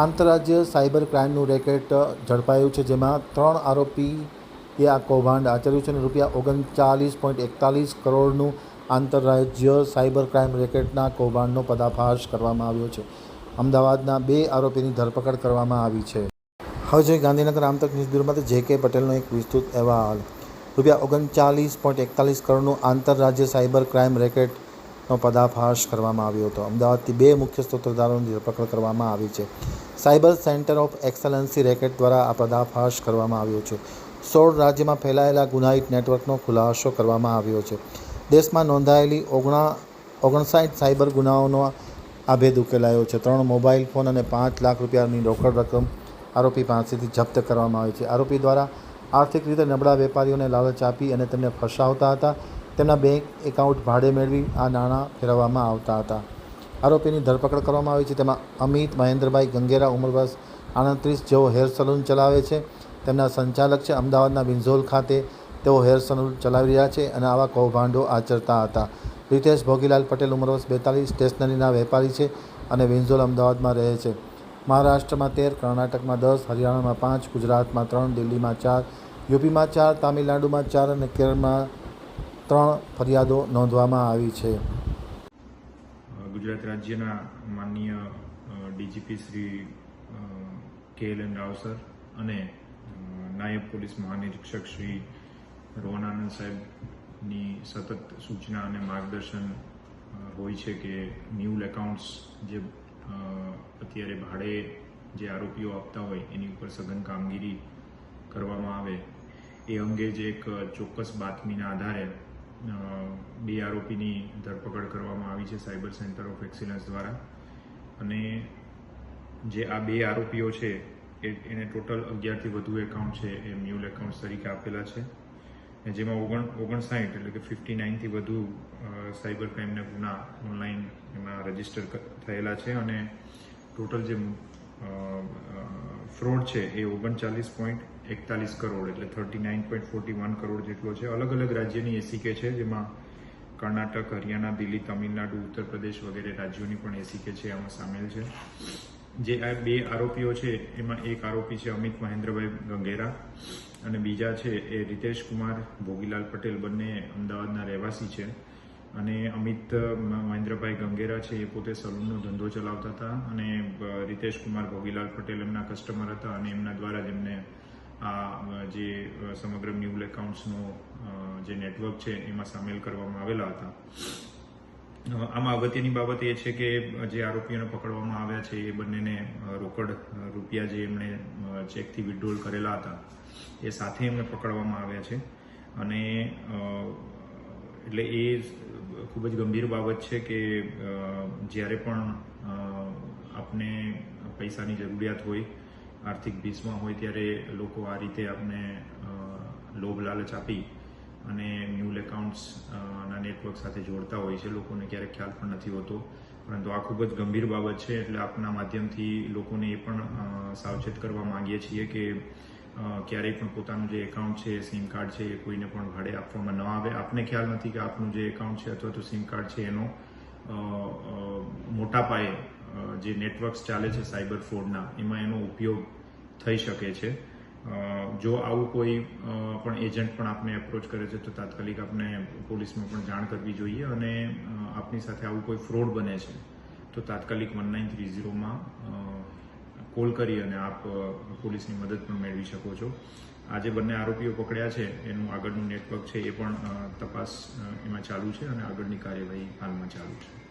આંતરરાજ્ય cyber ક્રાઇમનું racket ઝડપાયું છે, જેમાં 3 આરોપીએ આ કૌભાંડ આચર્યું છે અને ₹39.41 કરોડનું આંતરરાજ્ય સાયબર ક્રાઇમ રેકેટના કૌભાંડનો પર્દાફાશ કરવામાં આવ્યો છે. અમદાવાદના 2 આરોપીની ધરપકડ કરવામાં આવી છે. હવે જોઈએ ગાંધીનગર આમતક ન્યૂઝ બ્યુરોમાંથી જે.કે. પટેલનો એક વિસ્તૃત અહેવાલ. ₹39.41 કરોડનું આંતરરાજ્ય સાયબર ક્રાઇમ રેકેટનો પર્દાફાશ કરવામાં આવ્યો હતો. અમદાવાદથી 2 મુખ્ય સૂત્રધારોની ધરપકડ કરવામાં આવી છે. Cyber centre of excellency racket દ્વારા આ પર્દાફાશ કરવામાં આવ્યો છે. 16 રાજ્યમાં ફેલાયેલા ગુનાહિત નેટવર્કનો ખુલાસો કરવામાં આવ્યો છે. દેશમાં નોંધાયેલી 59 સાયબર ગુનાઓનો આ ભેદ ઉકેલાયો છે. 3 મોબાઈલ ફોન અને ₹5 લાખની રોકડ રકમ આરોપી પાસેથી જપ્ત કરવામાં આવી છે. આરોપી દ્વારા આર્થિક રીતે નબળા વેપારીઓને લાલચ આપી અને તેમને ફસાવતા હતા. તેમના બેંક એકાઉન્ટ ભાડે મેળવી આ નાણાં ફેરવવામાં આવતા હતા. આરોપીની ધરપકડ કરવામાં આવી છે. તેમાં અમિત મહેન્દ્રભાઈ ગંગેરા, ઉંમર વર્ષ 38, જેઓ હેર સલૂન ચલાવે છે. તેમના સંચાલક છે. અમદાવાદના વિંઝોલ ખાતે તેઓ હેર સલૂન ચલાવી રહ્યા છે અને આવા કૌભાંડો આચરતા હતા. રીતેશ ભોગીલાલ પટેલ, ઉંમર વર્ષ 42, સ્ટેશનરીના વેપારી છે અને વિંઝોલ અમદાવાદમાં રહે છે. મહારાષ્ટ્રમાં 13, કર્ણાટકમાં 10, હરિયાણામાં 5, ગુજરાતમાં 3, દિલ્હીમાં 4, યુપીમાં 4, તામિલનાડુમાં 4 અને કેરળમાં 3 ફરિયાદો નોંધવામાં આવી છે. ગુજરાત રાજ્યના માનનીય ડીજીપી શ્રી કે.એલ.એન. રાવ સર અને નાયબ પોલીસ મહાનિરીક્ષક શ્રી રોહન સાહેબની સતત સૂચના અને માર્ગદર્શન હોય છે કે ન્યૂ એકાઉન્ટ્સ જે અત્યારે ભાડે જે આરોપીઓ આપતા હોય એની ઉપર સઘન કામગીરી કરવામાં આવે એ અંગે જે એક ચોક્કસ બાતમીના આધારે 2 આરોપીની ધરપકડ કરવામાં આવી છે સાયબર સેન્ટર ઓફ એક્સિલન્સ દ્વારા. અને જે આ 2 આરોપીઓ છે એને ટોટલ 11થી વધુ એકાઉન્ટ છે એ મ્યુલ એકાઉન્ટ્સ તરીકે આપેલા છે, જેમાં 59 એટલે કે 59થી વધુ સાયબર ક્રાઇમના ગુના ઓનલાઈન એમાં રજીસ્ટર થયેલા છે અને ટોટલ જે ફ્રોડ છે એ 39.41 કરોડ એટલે 39.41 કરોડ જેટલો છે. અલગ અલગ રાજ્યની એસીકે છે, જેમાં કર્ણાટક, હરિયાણા, દિલ્હી, તમિલનાડુ, ઉત્તર પ્રદેશ વગેરે રાજ્યોની પણ એસીકે છે આમાં સામેલ છે. જે આ 2 આરોપીઓ છે એમાં એક આરોપી છે અમિત મહેન્દ્રભાઈ ગંગેરા અને બીજા છે એ રીતેશ કુમાર ભોગીલાલ પટેલ, બંને અમદાવાદના રહેવાસી છે. અને અમિત મહેન્દ્રભાઈ ગંગેરા છે એ પોતે સલૂનનો ધંધો ચલાવતા હતા અને રીતેશ કુમાર ભોગીલાલ પટેલ એમના કસ્ટમર હતા અને એમના દ્વારા જ એમને આ જે સમગ્ર ન્યૂ એકાઉન્ટ્સનો જે નેટવર્ક છે એમાં સામેલ કરવામાં આવેલા હતા. આમાં અગત્યની બાબત એ છે કે જે આરોપીઓને પકડવામાં આવ્યા છે એ બંનેને રોકડ રૂપિયા જે એમણે ચેકથી વિથડ્રોલ કરેલા હતા એ સાથે એમને પકડવામાં આવ્યા છે. અને એટલે એ ખૂબ જ ગંભીર બાબત છે કે જ્યારે પણ આપને પૈસાની જરૂરિયાત હોય, આર્થિક ભીસમાં હોય, ત્યારે લોકો આ રીતે આપને લોભ લાલચ આપી અને ન્યૂ એકાઉન્ટ્સ ના નેટવર્ક સાથે જોડતા હોય છે. લોકોને ક્યારેક ખ્યાલ પણ નથી હોતો, પરંતુ આ ખૂબ જ ગંભીર બાબત છે. એટલે આપના માધ્યમથી લોકોને એ પણ સાવચેત કરવા માંગીએ છીએ કે ક્યારેય પણ પોતાનું જે એકાઉન્ટ છે, સિમ કાર્ડ છે, એ કોઈને પણ ભાડે આપવામાં ન આવે. આપને ખ્યાલ નથી કે આપનું જે એકાઉન્ટ છે અથવા તો સિમ કાર્ડ છે એનો મોટા પાયે જે નેટવર્ક્સ ચાલે છે સાયબર ફ્રોડના, એમાં એનો ઉપયોગ થઈ શકે છે. જો આવું કોઈ પણ એજન્ટ પણ આપને એપ્રોચ કરે છે તો તાત્કાલિક આપને પોલીસમાં પણ જાણ કરવી જોઈએ. અને આપની સાથે આવું કોઈ ફ્રોડ બને છે તો તાત્કાલિક 1930માં કોલ કરી અને આપ પોલીસની મદદ પણ મેળવી શકો છો. આ જે બંને આરોપીઓ પકડ્યા છે એનું આગળનું નેટવર્ક છે એ પણ તપાસ એમાં ચાલુ છે અને આગળની કાર્યવાહી હાલમાં ચાલુ છે.